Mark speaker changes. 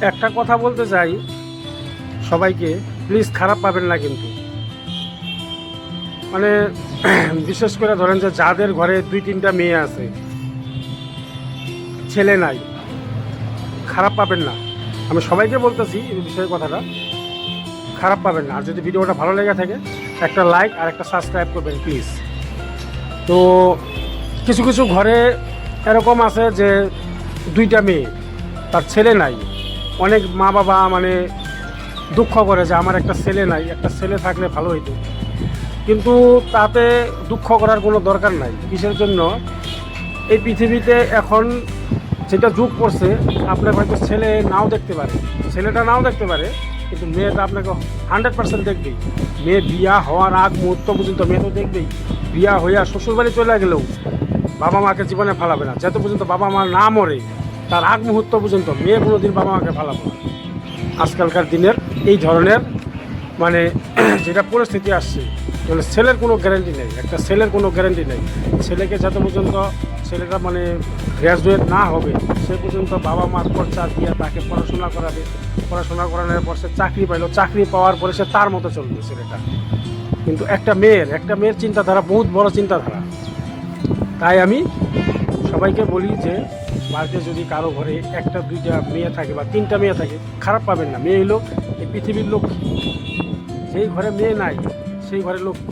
Speaker 1: একটা কথা বলতে চাই সবাইকে, প্লিজ খারাপ পাবেন না কিন্তু। মানে বিশেষ করে ধরেন যে যাদের ঘরে 2-3টা মেয়ে আছে, ছেলে নাই, খারাপ পাবেন না। আমি সবাইকে বলতেছি এই বিষয়ে কথাটা, খারাপ পাবেন না। আর যদি ভিডিওটা ভালো লেগে থাকে একটা লাইক আর একটা সাবস্ক্রাইব করবেন প্লিজ। তো কিছু কিছু ঘরে এরকম আছে যে 2টা মেয়ে, তার ছেলে নাই। অনেক মা বাবা মানে দুঃখ করে যে আমার একটা ছেলে নাই, একটা ছেলে থাকলে ভালো হইতো। কিন্তু তাতে দুঃখ করার কোনো দরকার নাই। কিসের জন্য? এই পৃথিবীতে এখন যেটা যুগ পড়ছে, আপনার হয়তো ছেলে নাও দেখতে পারে, ছেলেটা নাও দেখতে পারে, কিন্তু মেয়েটা আপনাকে 100% দেখবেই। মেয়ে বিয়া হওয়ার আগ মুহূর্ত পর্যন্ত মেয়ে তো দেখবেই। বিয়া হইয়া শ্বশুরবাড়ি চলে গেলেও বাবা মাকে জীবনে ফালাবে না। যত পর্যন্ত বাবা মা না মরে তার আগ মুহূর্ত পর্যন্ত মেয়ে কোনোদিন বাবা মাকে ফালাবে না। আজকালকার দিনের এই ধরনের মানে যেটা পরিস্থিতি আসছে, মানে ছেলের কোনো গ্যারান্টি নেই, একটা ছেলের কোনো গ্যারান্টি নেই। ছেলেকে যত পর্যন্ত ছেলেটা মানে গ্র্যাজুয়েট না হবে সে পর্যন্ত বাবা মার খরচা দিয়ে তাকে পড়াশোনা করাবে। পড়াশোনা করানোর পর সে চাকরি পাইলো, চাকরি পাওয়ার পরে সে তার মতো চলবে ছেলেটা। কিন্তু একটা মেয়ের চিন্তাধারা বহুত বড় চিন্তাধারা। তাই আমি সবাইকে বলি যে বাড়িতে যদি কারো ঘরে 1-2টা মেয়ে থাকে বা 3টা মেয়ে থাকে, খারাপ পাবেন না। মেয়ে হলো এই পৃথিবীর লক্ষ্মী। যেই ঘরে মেয়ে নাই সেই ঘরে লক্ষ্মী।